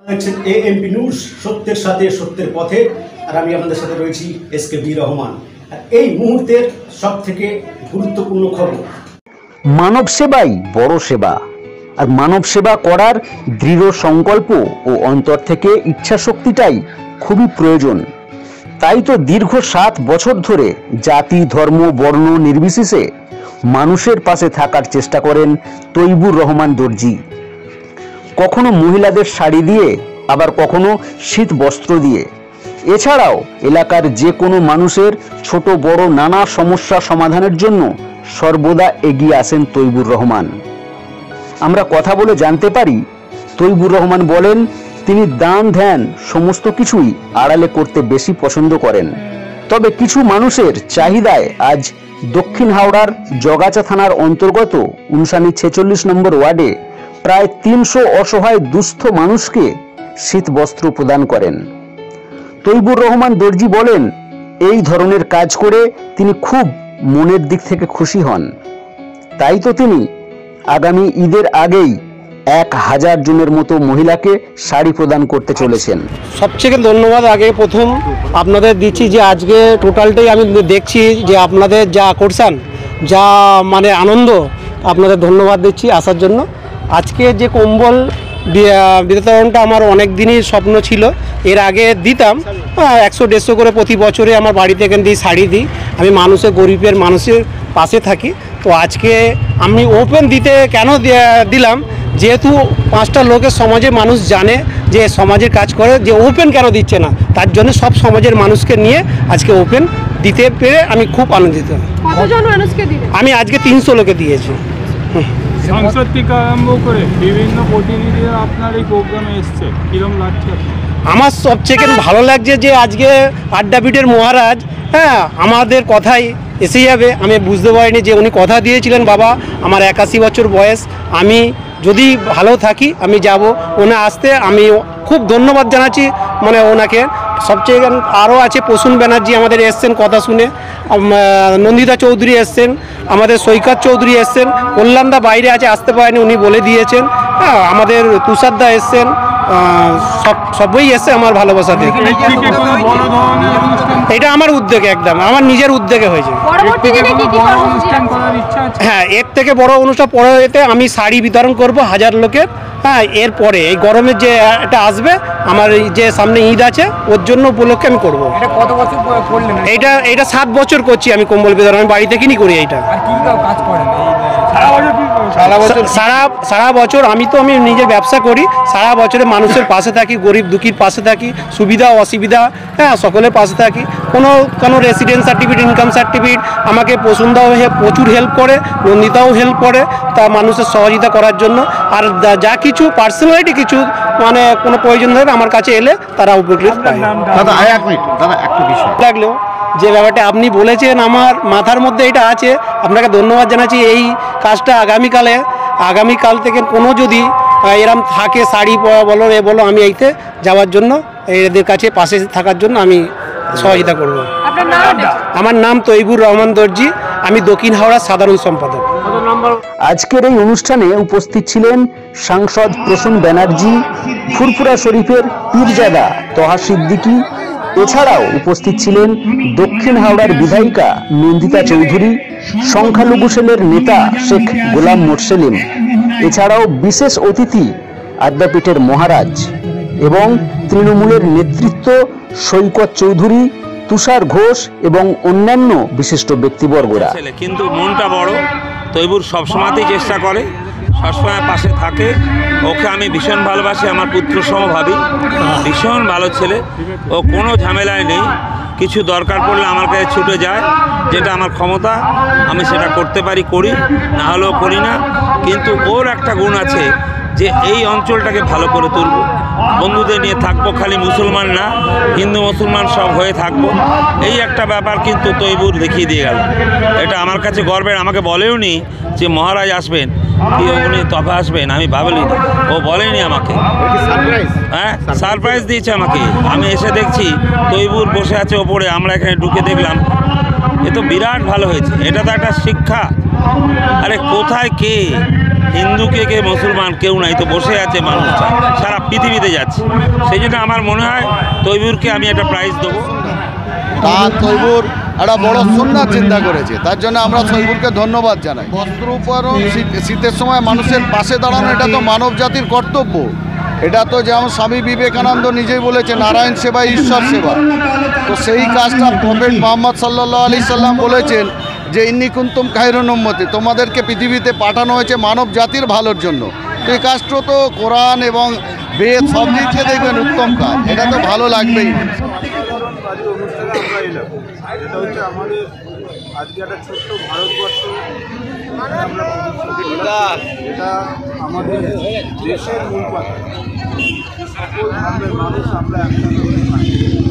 AMP news সত্যের সাথে সত্যের পথে। আর আমি আপনাদের সাথে রয়েছি এসকে রহমান। আর এই মুহূর্তের সবথেকে গুরুত্বপূর্ণ খবর, মানব সেবাই বড় সেবা। আর মানব সেবা করার দৃঢ় সংকল্প ও অন্তর থেকে ইচ্ছাশক্তিটাই খুবই প্রয়োজন। তাই তো দীর্ঘ 7 বছর ধরে জাতি, ধর্ম, বর্ণ নির্বিশেষে মানুষের পাশে থাকার চেষ্টা করেন তৈবুর রহমান দর্জি। কখনো মহিলাদের শাড়ি দিয়ে, আবার কখনো শীত বস্ত্র দিয়ে। এছাড়াও এলাকার যে কোনো মানুষের ছোট বড় নানা সমস্যা সমাধানের জন্য সর্বদা এগিয়ে আসেন তৈবুর রহমান। আমরা কথা বলে জানতে পারি, তৈবুর রহমান বলেন তিনি দান ধ্যান সমস্ত কিছুই আড়ালে করতে বেশি পছন্দ করেন। তবে কিছু মানুষের চাহিদায় আজ দক্ষিণ হাওড়ার জগাচা থানার অন্তর্গত 49-46 নম্বর ওয়ার্ডে প্রায় 300 অসহায় দুস্থ মানুষকে শীত বস্ত্র প্রদান করেন। তৈবুর রহমান দর্জি বলেন, এই ধরনের কাজ করে তিনি খুব মনের দিক থেকে খুশি হন। তাই তো তিনি আগামী ঈদের আগেই 1000 জনের মতো মহিলাকে শাড়ি প্রদান করতে চলেছেন। সবচেয়ে ধন্যবাদ আগে প্রথম আপনাদের দিচ্ছি যে আজকে টোটালটাই আমি দেখছি যে আপনাদের যা আকর্ষণ, যা মানে আনন্দ, আপনাদের ধন্যবাদ দিচ্ছি আসার জন্য। আজকে যে কম্বল বিতরণটা আমার অনেক দিনই স্বপ্ন ছিল। এর আগে দিতাম 100-150 করে প্রতি বছরে আমার বাড়ি থেকে দিই, শাড়ি দিই। আমি গরিবের মানুষের পাশে থাকি। তো আজকে আমি ওপেন দিতে কেন দিলাম, যেহেতু 5টা লোকের সমাজের মানুষ জানে যে সমাজের কাজ করে, যে ওপেন কেন দিচ্ছে না, তার জন্য সব সমাজের মানুষকে নিয়ে আজকে ওপেন দিতে পেরে আমি খুব আনন্দিত। কতজন মানুষকে দিলেন? আমি আজকে 300 লোকে দিয়েছি। সংসদ থেকে আরম্ভ করে বিভিন্ন প্রতিনিধিরা আপনার এই প্রোগ্রামে এসছে, কিরকম লাগছে? আমার সবচেয়ে ভালো লাগছে যে আজকে আড্ডাপীঠের মহারাজ আমাদের কথাই এসে যাবে। আমি বুঝতে পারিনি যে উনি কথা দিয়েছিলেন, বাবা আমার 81 বছর বয়স, আমি যদি ভালো থাকি আমি যাব। ওনা আসতে আমি খুব ধন্যবাদ জানাচ্ছি মানে ওনাকে। সবচেয়ে আরও আছে প্রসূন ব্যানার্জি আমাদের এসছেন কথা শুনে, নন্দিতা চৌধুরী এসছেন, আমাদের সৈকত চৌধুরী এসছেন, কল্যাণদা বাইরে আছে আসতে পারেনি, উনি বলে দিয়েছেন। আমাদের তুষারদা এসছেন, সবই এসছে আমার ভালোবাসা থেকে। এটা আমার উদ্যোগে, একদম আমার নিজের উদ্যোগে হয়েছে। হ্যাঁ, এর থেকে বড় অনুষ্ঠান পরে এতে আমি শাড়ি বিতরণ করব 1000 লোকের। এরপরে এই গরমের যে এটা আসবে, আমার যে সামনে ঈদ আছে, ওর জন্য উপলক্ষে আমি করবো। এটা 7 বছর করছি আমি কম্বল বিতরণ, আমি বাড়িতে কিনি করি। এইটা সারা বছর আমি নিজে ব্যবসা করি, সারা বছরে মানুষের পাশে থাকি, গরিব দুঃখীর পাশে থাকি, সুবিধা অসুবিধা সকলের পাশে থাকি। কোনো রেসিডেন্স সার্টিফিকেট, ইনকাম সার্টিফিকেট আমাকে প্রসূনদাও প্রচুর হেল্প করে, নন্দিতাও হেল্প করে তা মানুষের সহযোগিতা করার জন্য। আর যা কিছু পার্সোনালিটি কিছু মানে কোনো প্রয়োজন থাকে আমার কাছে এলে তারা উপকৃত পায়। দাদা এক মিনিট, দাদা একটা বিষয় লাগলেও যে ব্যাপারটা আপনি বলেছেন আমার মাথার মধ্যে এটা আছে, আপনাকে ধন্যবাদ জানাচ্ছি। এই কাজটা আগামীকাল থেকে কোনো যদি এরম থাকে, শাড়ি বলো বলো, আমি এইতে যাওয়ার জন্য, এদের কাছে পাশে থাকার জন্য আমি সহযোগিতা করব। আমার নাম তৈবুর রহমান দর্জি, আমি দক্ষিণ হাওড়ার সাধারণ সম্পাদক। আজকের এই অনুষ্ঠানে উপস্থিত ছিলেন সাংসদ প্রসূন ব্যানার্জি, ফুরফুরা শরীফের পীরজাদা তহা সিদ্দিকী। এছাড়াও উপস্থিত ছিলেন দক্ষিণ হাওড়ার বিধায়িকা নন্দিতা চৌধুরী, সংখ্যালঘু সেলের নেতা শেখ গোলাম মোরসেলিম। এছাড়াও বিশেষ অতিথি আদ্যাপীঠের মহারাজ এবং তৃণমূলের নেতৃত্ব সৈকত চৌধুরী, তুষার ঘোষ এবং অন্যান্য বিশিষ্ট ব্যক্তিবর্গরা। কিন্তু মনটা বড়, তৈবুর সবসময়তেই চেষ্টা করে, সবসময় পাশে থাকে। ওকে আমি ভীষণ ভালোবাসি, আমার পুত্র সম ভাবি, ভীষণ ভালো ছেলে। ও কোনো ঝামেলায় নেই, কিছু দরকার পড়লে আমার কাছে ছুটে যায়, যেটা আমার ক্ষমতা আমি সেটা করতে পারি, করি, না হলেও করি না। কিন্তু ওর একটা গুণ আছে যে এই অঞ্চলটাকে ভালো করে তুলব, বন্ধুদের নিয়ে থাকবো, খালি মুসলমান না, হিন্দু মুসলমান সব হয়ে থাকবো, এই একটা ব্যাপার কিন্তু তৈবুর দেখিয়ে দিয়ে গেল। এটা আমার কাছে গর্বের। আমাকে বলেও নি যে মহারাজ আসবেন, কি উনি তবে আসবেন, আমি ভাবলি না, ও বলেনি আমাকে। হ্যাঁ, সারপ্রাইজ দিয়েছে আমাকে। আমি এসে দেখছি তৈবুর বসে আছে ওপরে, আমরা এখানে ঢুকে দেখলাম, এ তো বিরাট ভালো হয়েছে। এটা তো একটা শিক্ষা। আরে কোথায় কে হিন্দুকে কে মুসলমান কেউ নাই, তো বসে আছে মানুষটা সারা পৃথিবীতে যাচ্ছে। সেই জন্য আমার মনে হয় তৈবুরকে আমি একটা প্রাইজ দেবো। তার তৈবুর একটা বড় সুন্নাত চিন্তা করেছে, তার জন্য আমরা তৈবুরকে ধন্যবাদ জানাই। বস্ত্র উপরণ শীতের সময় মানুষের পাশে দাঁড়ানো এটা তো মানব জাতির কর্তব্য। এটা তো যেমন স্বামী বিবেকানন্দ নিজেই বলেছে নারায়ণ সেবা ঈশ্বর সেবা। তো সেই কাজটা প্রফেট মুহাম্মদ সাল্লাল্লাহু আলাইহি সাল্লাম বলেছেন যে ইন্নী কুনতুম খায়রুন উম্মতি, তোমাদেরকে পৃথিবীতে পাঠানো হয়েছে মানব জাতির ভালোর জন্য। তো এই কাজটা তো কোরআন এবং বেদ সব দিক থেকে দেখবেন উত্তম কাজ, এটা তো ভালো লাগবেই। এটা হচ্ছে আমাদের আজকে একটা ছোট্ট ভারতবর্ষ, এটা আমাদের দেশের মূল কথা। সকল ধর্মের মানুষ আমরা একসাথে